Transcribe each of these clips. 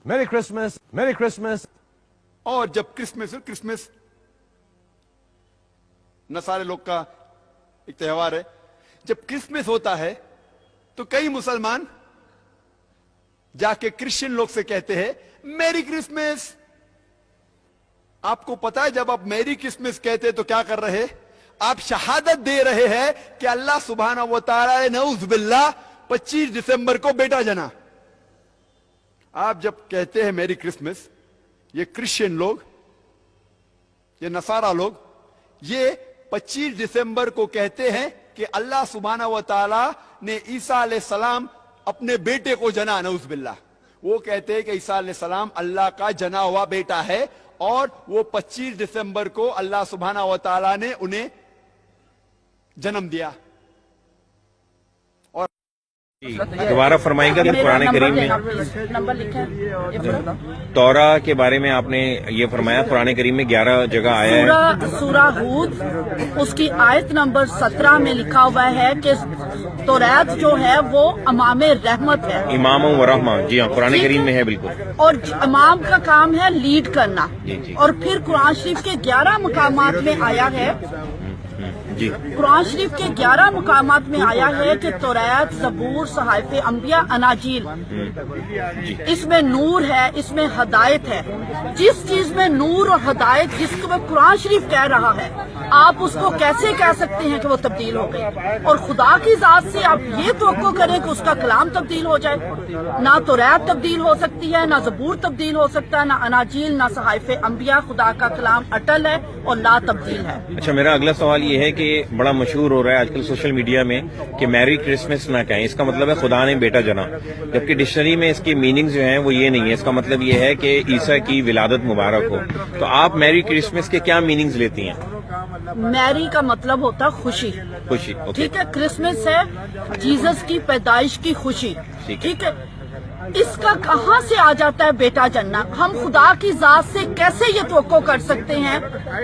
Merry Christmas, Merry Christmas. اور جب Christmas نصارے لوگ کا ایک تہوار ہے، جب کرسمس ہوتا ہے تو کئی مسلمان جا کے کرسچن لوگ سے کہتے ہیں میری کرسمس. آپ کو پتا ہے جب آپ میری کرسمس کہتے تو کیا کر رہے؟ آپ شہادت دے رہے ہیں کہ اللہ سبحانہ و تعالی نے نعوذ باللہ 25 دسمبر کو بیٹا جنا. آپ جب کہتے ہیں میری کرسمس، یہ کرسچن لوگ، یہ نصارہ لوگ، یہ 25 دسمبر کو کہتے ہیں کہ اللہ سبحانہ و تعالی نے عیسیٰ علیہ السلام اپنے بیٹے کو جنا. نعوذ باللہ. وہ کہتے ہیں کہ عیسیٰ علیہ السلام اللہ کا جنا ہوا بیٹا ہے، اور وہ 25 دسمبر کو اللہ سبحانہ و تعالی نے انہیں جنم دیا. دوبارہ فرمائیں گے کہ قرآن کریم میں تورا کے بارے میں آپ نے یہ فرمایا، قرآن کریم میں 11 جگہ آیا ہے. سورہ ہود اس کی آیت نمبر 17 میں لکھا ہوا ہے کہ توریت جو ہے وہ امام رحمت ہے، امام و رحمہ. جی ہاں، قرآن کریم میں ہے بالکل. اور امام کا کام ہے لیڈ کرنا. جی. اور پھر قرآن شریف کے 11 مقامات میں آیا ہے، جی قرآن شریف کے 11 مقامات میں آیا ہے کہ توریت، زبور، صحائف انبیاء، اناجیل، اس میں نور ہے، اس میں ہدایت ہے. جس چیز میں نور اور ہدایت جس کو قرآن شریف کہہ رہا ہے، آپ اس کو کیسے کہہ سکتے ہیں کہ وہ تبدیل ہو گئی؟ اور خدا کی ذات سے آپ یہ توقع کریں کہ اس کا کلام تبدیل ہو جائے؟ نہ توریت تبدیل ہو سکتی ہے، نہ زبور تبدیل ہو سکتا ہے، نہ اناجیل، نہ صحائف انبیاء. خدا کا کلام اٹل ہے اور لا تبدیل ہے. اچھا، میرا اگلا سوال یہ ہے کہ بڑا مشہور ہو رہا ہے آج کل سوشل میڈیا میں کہ میری کرسمس نہ کہیں، اس کا مطلب ہے خدا نے بیٹا جنا، جبکہ ڈکشنری میں اس کی میننگ جو ہیں وہ یہ نہیں ہے. اس کا مطلب یہ ہے کہ عیسیٰ کی ولادت مبارک ہو. تو آپ میری کرسمس کے کیا میننگز لیتی ہیں؟ میری کا مطلب ہوتا خوشی. خوشی، ٹھیک ہے. کرسمس ہے جیزس کی پیدائش کی خوشی. ٹھیک ہے. اس کا کہاں سے آ جاتا ہے بیٹا جننا؟ ہم خدا کی ذات سے کیسے یہ توقع کر سکتے ہیں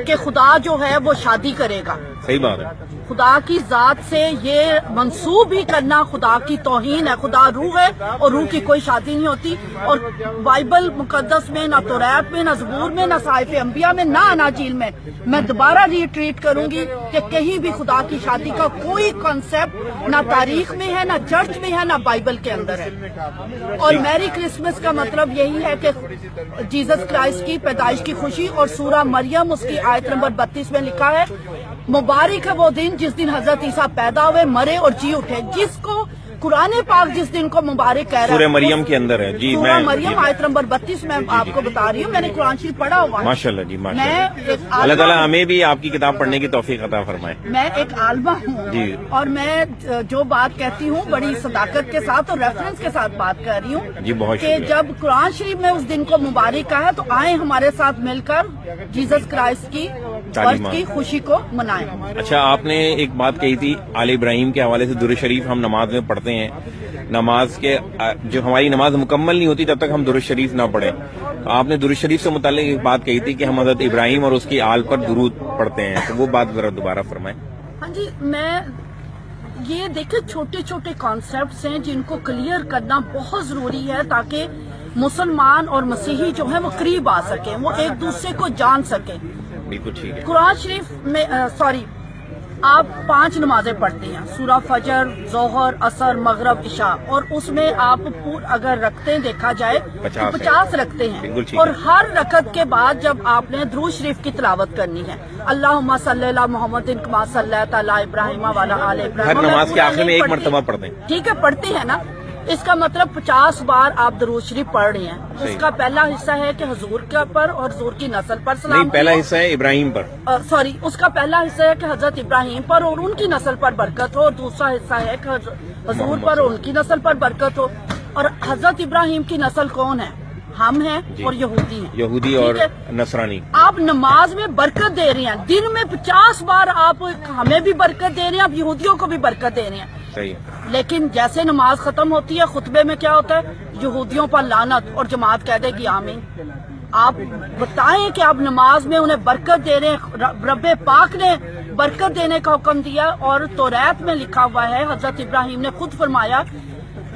کہ خدا جو ہے وہ شادی کرے گا؟ صحیح بات ہے. خدا کی ذات سے یہ منسوب ہی کرنا خدا کی توہین ہے. خدا روح ہے اور روح کی کوئی شادی نہیں ہوتی. اور بائبل مقدس میں نہ توریت میں، نہ زبور میں، نہ صحائف انبیاء میں، نہ اناجیل میں دوبارہ ریٹریٹ کروں گی کہ کہیں بھی خدا کی شادی کا کوئی کانسیپٹ نہ تاریخ میں ہے، نہ چرچ میں ہے، نہ بائبل کے اندر ہے. اور میری کرسمس کا مطلب یہی ہے کہ جیزس کرائسٹ کی پیدائش کی خوشی. اور سورہ مریم اس کی آیت نمبر 32 میں لکھا ہے مبارک ہے وہ دن جس دن حضرت عیسیٰ پیدا ہوئے، مرے اور جی اٹھے. جس کو قرآن پاک جس دن کو مبارک کہہ رہا ہے سورہ مریم کے اندر ہے. جی سورہ مریم آیت نمبر 32 میں آپ کو بتا رہی ہوں. میں نے قرآن شریف پڑھا ہوا ہے. ماشاءاللہ. جی ماشاءاللہ. اللہ تعالیٰ ہمیں بھی آپ کی کتاب پڑھنے کی توفیق عطا فرمائے. میں ایک عالمہ ہوں. جی. اور میں جو بات کہتی ہوں بڑی صداقت کے ساتھ اور ریفرنس کے ساتھ بات کر رہی ہوں. جی بہت کہ شکریہ. جب قرآن شریف میں اس دن کو مبارک کہا ہے تو آئیں ہمارے ساتھ مل کر جیزس کرائسٹ کی برتھ کی خوشی کو منائیں. اچھا، آپ نے ایک بات کہی تھی آل ابراہیم کے حوالے سے، درود شریف ہم نماز میں پڑھتے ہیں. نماز کے جو ہماری نماز مکمل نہیں ہوتی جب تک ہم درود شریف نہ پڑھیں. تو آپ نے درود شریف سے متعلق ایک بات کہی تھی کہ ہم حضرت ابراہیم اور اس کی آل پر درود پڑھتے ہیں، تو وہ بات ذرا دوبارہ فرمائیں. ہاں جی. میں یہ دیکھیں چھوٹے چھوٹے کانسیپٹس ہیں جن کو کلیئر کرنا بہت ضروری ہے تاکہ مسلمان اور مسیحی جو ہیں وہ قریب آ سکیں، وہ ایک دوسرے کو جان سکیں. بالکل ٹھیک ہے. قرآن شریف میں آپ 5 نمازیں پڑھتے ہیں، سورہ فجر، ظہر، عصر، مغرب، عشاء. اور اس میں آپ اگر رکھتے ہیں دیکھا جائے تو 50 رکھتے ہیں. اور ہر رکعت کے بعد جب آپ نے درود شریف کی تلاوت کرنی ہے، اللہم صلی علی محمد کما صلیت علی ابراہیم وعلی آل ابراہیم. ہر نماز کے آخر میں ایک مرتبہ پڑھتے ہیں. ٹھیک ہے، پڑھتے ہیں نا. اس کا مطلب 50 بار آپ درود شریف پڑھ رہے ہیں. اس کا پہلا حصہ ہے کہ حضور کے پر اور حضور کی نسل پر سلام. نہیں، پہلا حصہ ہے ابراہیم پر. اس کا پہلا حصہ ہے کہ حضرت ابراہیم پر اور ان کی نسل پر برکت ہو. اور دوسرا حصہ ہے کہ حضور پر اور ان کی نسل پر برکت ہو. اور حضرت ابراہیم کی نسل کون ہے؟ ہم ہیں اور یہودی ہیں. یہودی اور نصرانی. آپ نماز میں برکت دے رہے ہیں، دن میں 50 بار آپ ہمیں بھی برکت دے رہے ہیں، آپ یہودیوں کو بھی برکت دے رہے ہیں. صحیح. لیکن جیسے نماز ختم ہوتی ہے خطبے میں کیا ہوتا ہے؟ یہودیوں پر لعنت، اور جماعت کہہ دے گی آمین. آپ بتائیں کہ آپ نماز میں انہیں برکت دے رہے ہیں. رب پاک نے برکت دینے کا حکم دیا. اور توریت میں لکھا ہوا ہے، حضرت ابراہیم نے خود فرمایا